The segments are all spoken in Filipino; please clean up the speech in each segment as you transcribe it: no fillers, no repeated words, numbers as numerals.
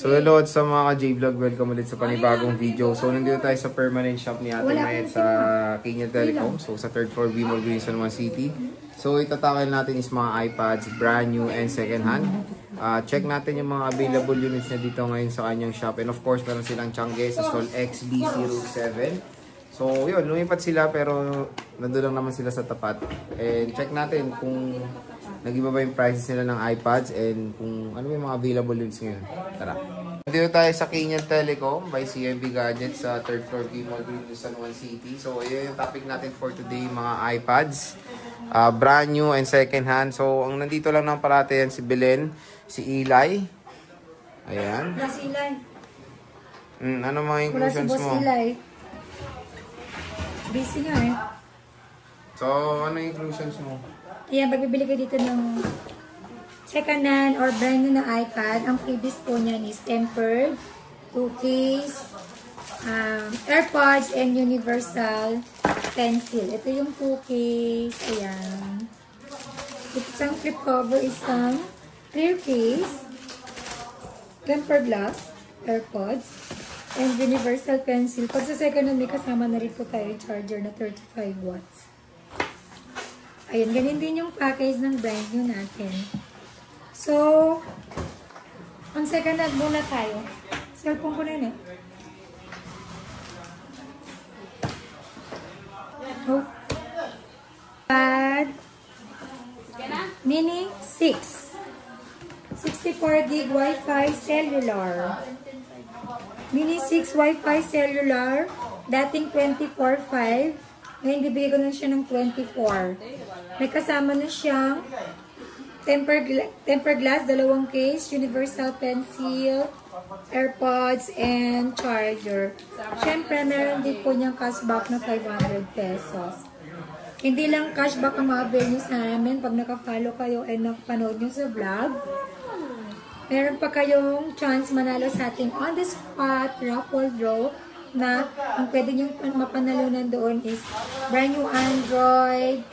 So hello sa mga J-Vlog, welcome ulit sa panibagong video. So nandito tayo sa permanent shop ni Ate Mayet sa Kenya Telecom. So sa 3rd floor, Bimol Green, San Juan City. So itatakil natin is mga iPads, brand new and second hand. Check natin yung mga available units na dito ngayon sa kanyang shop. And of course, meron silang Changge sa stall XB07. So yun, lumipat sila pero nandun lang naman sila sa tapat. And check natin kung nag-iba ba yung prices nila ng iPads and kung ano yung mga available units ngayon. Tara! Dito tayo sa Kenya Telecom by CMB Gadgets sa 3rd floor, Bimol Green, San Juan City. So yun yung topic natin for today, mga iPads. Brand new and second hand. So ang nandito lang ng parate yan si Belen, si Eli. Ayan. Wala si Eli. Ano mga inclusions mo? Wala si Boss Eli. Busy nga eh. So ano yung inclusions mo? Ayan, pagbibili ko dito ng second hand or brand new na iPad. Ang freebies po niyan is tempered, 2 case, AirPods, and universal pencil. Ito yung 2 case. Ayan. Isang flip cover, isang clear case, tempered glass, AirPods, and universal pencil. Pag sa second hand, may kasama na rin po tayo charger na 35 watts. Ayan, ganyan din yung package ng brand new natin. So, ang second hand muna tayo. Cellphone ko na yun eh. Oh. iPad Mini 6. 64 gig Wi-Fi cellular. Mini 6 Wi-Fi cellular. Dating 24.5. Ngayon, bibigay ko na siya ng 24. May kasama na siyang tempered glass, 2 case, universal pencil, AirPods, and charger. Siyempre, meron din po niyang cashback na 500 pesos. Hindi lang cashback ang ma-avail niyo sa amin pag naka-follow kayo and nakapanood niyo sa vlog. Meron pa kayong chance manalo sa ating on-the-spot raffle draw na ang pwede nyo mapanalunan doon is brand new Android,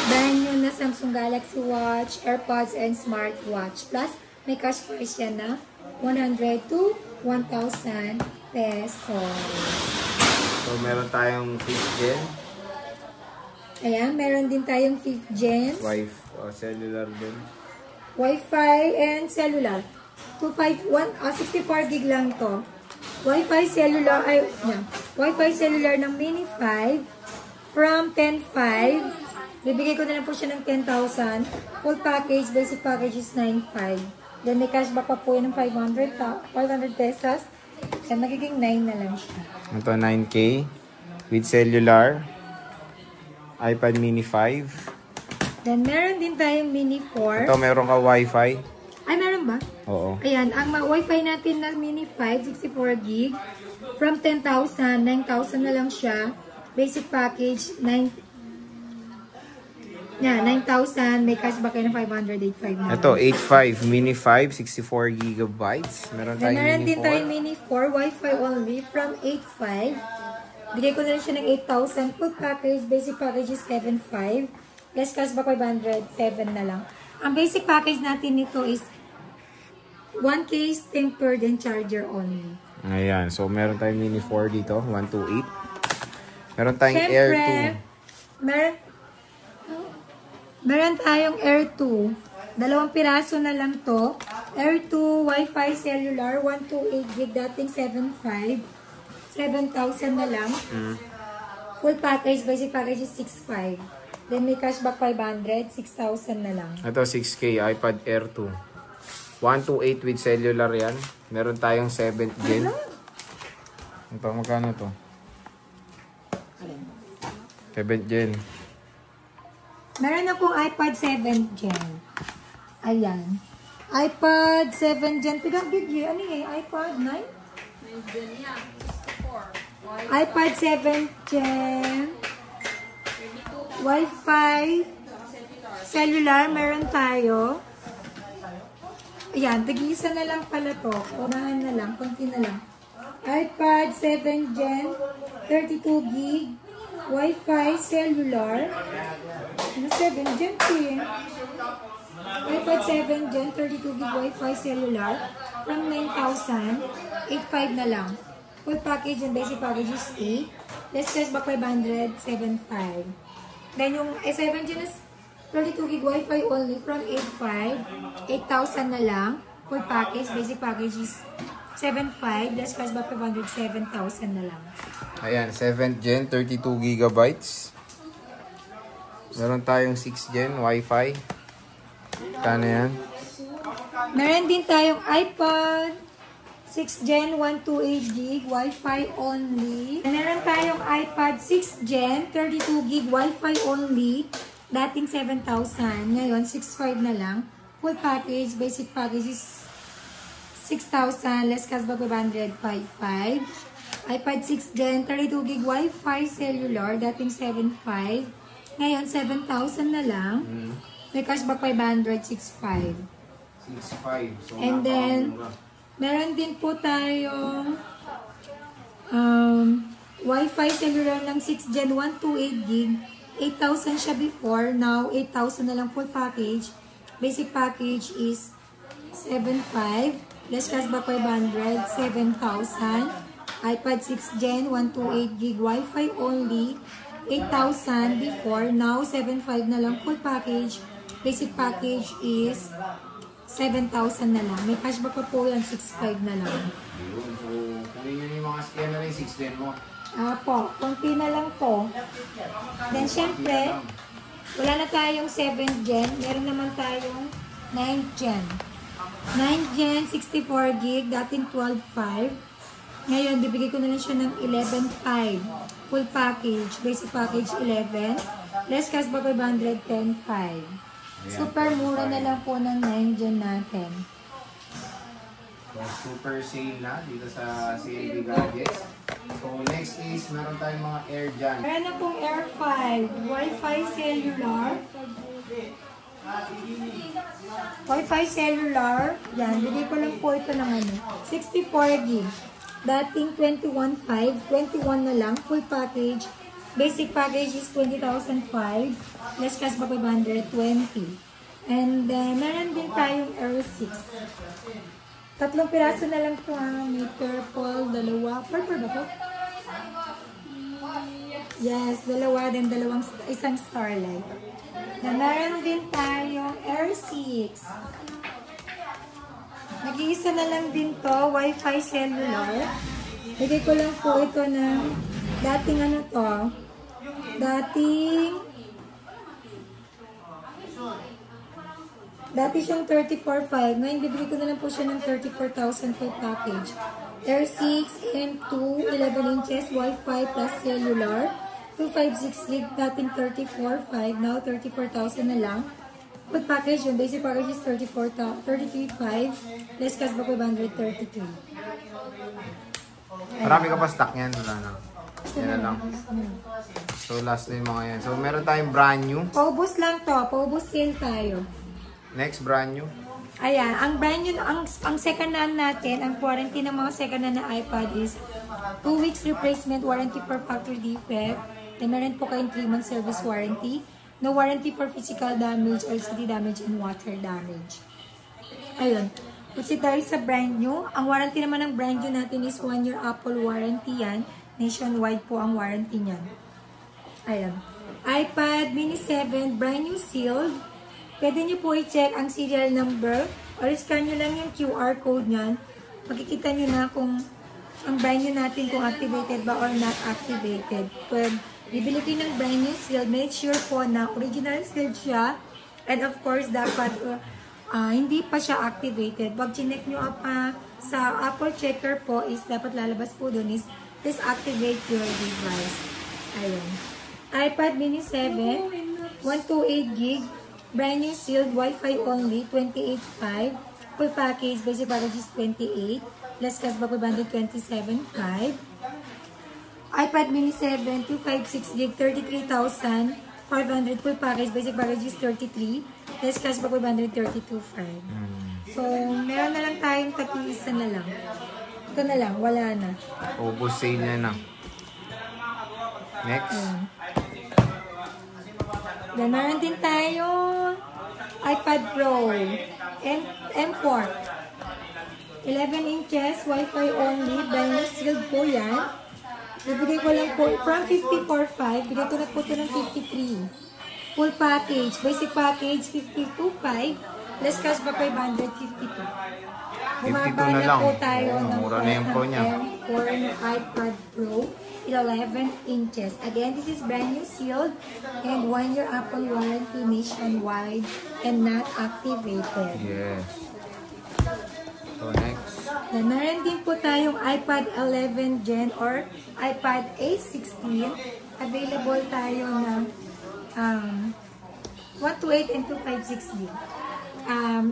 brand new na Samsung Galaxy Watch, AirPods, and smartwatch. Plus, may cash prize yan na 100 to 1,000 pesos. So, meron tayong 5th gen. Ayan, meron din tayong 5th gen. Cellular din. Wi-Fi and cellular. 64 gig lang to. Wi-Fi cellular, Wi-Fi cellular ng Mini 5 from 10,500. Bibigay ko na lang po siya ng 10,000. Full package, basic package is 9,500. Then may cashback pa po yun ng 500 pesos. And magiging 9 na lang siya. Ito 9K with cellular. iPad Mini 5. Then meron din tayong Mini 4. Ito meron ka Wi-Fi. Ay, meron ba? Oo. Ayan, ang Wi-Fi natin na Mini 5, 64 gig. From 10,000, 9,000 na lang siya. Basic package, 9,000. May cashback kayo ng 500, 8,500 na. Ito, 8.5, Mini 5, 64 gigabytes. Meron tayong meron Mini 4. din tayong Mini 4, Wi-Fi only, from 8,500. Bigay ko na lang siya ng 8,000. Full package, basic package is 7,500. Less cashback 500, 7 na lang. Ang basic package natin nito is 1 case, tempered, and charger only. Ayan. So, meron tayong Mini 4 dito. 128. Meron tayong Siyempre, Air 2. Meron tayong Air 2. 2 piraso na lang to. Air 2, Wi-Fi cellular, 128 gig, dating 7,500. 7,000 na lang. Full package, basic package is 6,500. Then may cashback 500, 6,000 na lang. Ito, 6K, iPad Air 2. 128 with cellular yan. Meron tayong 7th gen. Ito, magkano to? 7th gen. Meron akong iPad 7th gen. Ayan. iPad 7th gen. Tigang gig yun. Ano yung iPad 9? 9 gen yan. iPad 7th gen. Wi-Fi cellular. Meron tayo. Ayan, tig-isa na lang pala to. Unahan na lang, konti na lang. iPad 7 Gen, 32 gig, Wi-Fi cellular. Ano 7 Gen eh? iPad 7 Gen, 32 gig Wi-Fi cellular. from 9,000, 8,500 na lang. Full package and basic package is 8. Less cashback 500, 7,500. Then yung S7 dyan is 32 gig Wi-Fi only from 8,500, 8,000 na lang. Full package, basic package is 7,500, less cashback 500, 7,000 na lang. Ayan, 7th gen, 32 gigabytes. Meron tayong 6th gen Wi-Fi. Kano yan? Meron din tayong iPod 6th gen, 128 gig Wi-Fi only. Meron tayong iPad 6th gen, 32 gig Wi-Fi only. Dating 7,000. Ngayon, 6,500 na lang. Full package, basic package is 6,000, less cashback 500, 5,500. iPad 6th gen, 32 gig Wi-Fi cellular, dating 7,500. Ngayon, 7,000 na lang. May cashback 500, 6,500. 6,500. So, and then, meron din po tayong Wi-Fi cellular ng 6th gen, 128 gig. 8,000 siya before. Now, 8,000 na lang full package. Basic package is 7,500. Less cashback 500, 7,000. iPad 6th gen, 128 gig Wi-Fi only. 8,000 before. Now, 7,500 na lang full package. Basic package is 7,000 na lang. May cashback pa po yan, 6,500 na lang. Ayun. So, kung yun yung mga scan na rin, 6 gen mo. Apo, konti na lang to. Then, syempre, wala na tayong 7th gen. Meron naman tayong 9th gen. 9th gen, 64 gig, dating 12,500. Ngayon, bibigay ko na lang siya ng 11,500. Full package, basic package 11. Less cashback 500, 10,500. Super mura na lang po ng 9th gen natin. So, super sale na dito sa CLB Gadgets. So, next is, meron tayong mga Air dyan. Meron na pong Air 5, Wi-Fi cellular. Wi-Fi cellular. Yan, bigay ko lang po ito ng 64 gig. Dating 21,500, 21 na lang, full package. Basic package is 20,500. Less cashback 500, 20. And meron din tayong Air 6. Tatlong piraso na lang ito ha. May purple, dalawa. Purple ba ito? Yes, dalawa. Then isang Starlight. Na meron din tayong Air 6. Nag-iisa na lang din to, Wi-Fi cellular. Bigay ko lang po ito ng dating ano to. Dati siyang 34,500. Ngayon, bibigay ko na lang po siya ng 34,000 full package. Air 6 and 2, 11 inches, Wi-Fi plus cellular. 256 gig, dating 34,500. Now, 34,000 na lang. Full package, yung basic package is 33,500. Less cashback 533. Marami ka pa stock yan. Wala na. Yan na lang. So, last na yung mga yan. So, meron tayong brand new. Paubos lang to. Paubos sale tayo. Next, brand new. Ayan, ang brand new, ang second hand natin, ang warranty ng mga second hand na iPad is 2 weeks replacement warranty for factory defect. Then meron po kayong 3 months service warranty. No warranty for physical damage, LCD damage, and water damage. Ayun. Kasi tayo sa brand new, ang warranty naman ng brand new natin is 1 year Apple warranty yan. Nationwide po ang warranty niyan. Ayan. iPad mini 7, brand new sealed. Pwede nyo po i-check ang serial number or scan nyo lang yung QR code nyan. Makikita nyo na kung ang brand new natin kung activated ba or not activated. Pwede bibili kayo ng brand new sealed, make sure po na original sealed siya. And of course, dapat hindi pa siya activated. Pag chinek nyo sa Apple Checker po is dapat lalabas po dun is please activate your device. Ayun. iPad mini 7, 128 gig. Brand new sealed, Wi-Fi only, 28,500. Full package, basic package is 28. Less cashback 27,500. iPad mini 7, 256 gig, 33,500. Full package, basic package is 33. Less cashback 32,500. So, meron na lang tayong tag-iisa na lang. Ito na lang, wala na. Ubus sale na. Next. Then, meron din tayo iPad Pro M4. 11 inches, Wi-Fi only, brand sealed po yan. Bibigay ko lang po from 54.5, bigay ko na po ito ng 53. Full package, basic package 52.5, less cash back 552. 52 Bumaba na lang. po tayo ng Mura na yung pro niya. M4 na iPad Pro, 11 inches. Again, this is brand new sealed and 1-year Apple warranty nationwide and not activated. Yes. So next. Then, meron din po tayong iPad 11 Gen or iPad A16. Available tayo ng 128 and 256 GB.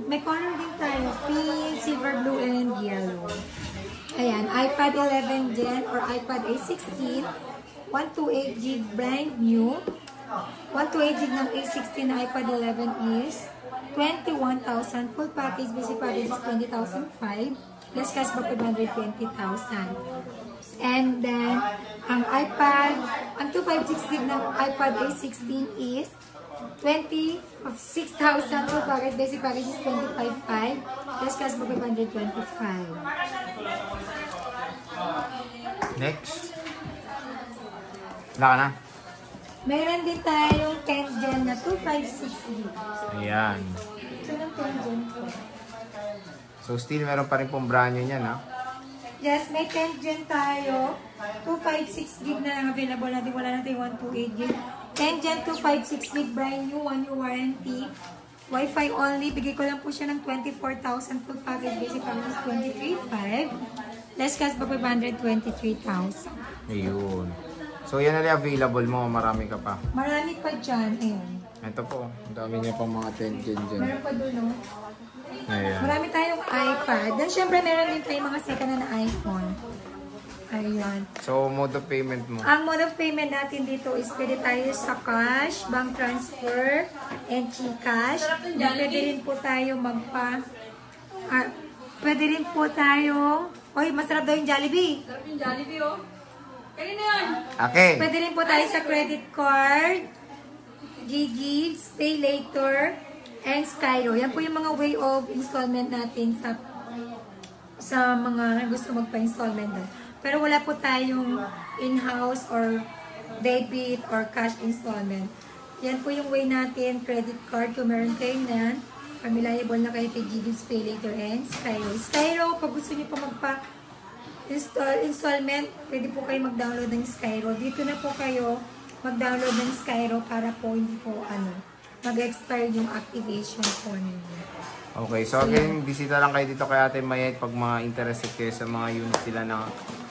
May color din tayo, pink, silver blue, and yellow. Ayan, iPad 11 Gen or iPad A16, 128 GB brand new. 128 GB ng A16 na iPad 11 is 21,000. Full package, basic package is 20,005. Less cash back 520,000. And then, ang 256 GB ng iPad A16 is 26,000. Full package, basic package is 25,500. Less cash back 525. Next. Wala ka na? Meron din tayong 10 Gen na 256 GB. Ayan. Ito ng 10 Gen po. So still meron pa rin pong brand new niyan, ha? Yes, may 10 Gen tayo. 256 GB na lang available natin. Wala natin 128 GB. 10 Gen 256 GB brand new, 1-year warranty. Wi-Fi only. Bigay ko lang po siya ng 24,000. Full package basic package is 23,500. Less cash back 523,000. Ayun. So yan na rin available mo. Marami ka pa. Marami pa dyan. Ayun. Ito po. Ang dami niya pang mga 10 gen dyan. Meron pa doon, no? Ayan. Marami tayong iPad. Then, syempre, meron din tayong mga second na iPhone. Ayun. So mode of payment mo. Ang mode of payment natin dito is pwede tayo sa cash, bank transfer, and GCash. Pwede rin po tayo pwede rin po tayo... Oy, masarap daw yung Jollibee. Sarap yung Jollibee, oh. Kanina yan. Okay. Pwede rin po tayo sa credit card, GGives, Pay Later, and Skyro. Yan po yung mga way of installment natin sa mga gusto magpa-installment doon. Pero wala po tayong in-house or debit or cash installment. Yan po yung way natin, credit card, kung meron kayo na, familiable na kayo kay GGives, Pay Later, and Skyro. Skyro, pag gusto niyo po installment, pwede po kayo mag-download ng Skyro. Dito na po kayo mag-download ng Skyro para po hindi po mag-expire yung activation po ninyo. Okay, so again, bisita lang kayo dito kay Ate Mayet pag mga interested kayo sa mga unit sila ng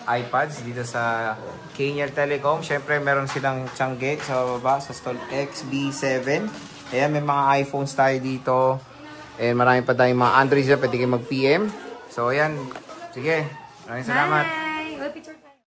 iPads dito sa Kenya Telecom. Siyempre, meron silang Tiangge sa baba, sa stall XB7. Ayan, may mga iPhones tayo dito. And marami pa tayong mga Android na pwede kayo mag-PM. So, ayan. Sige. Maraming salamat. Bye!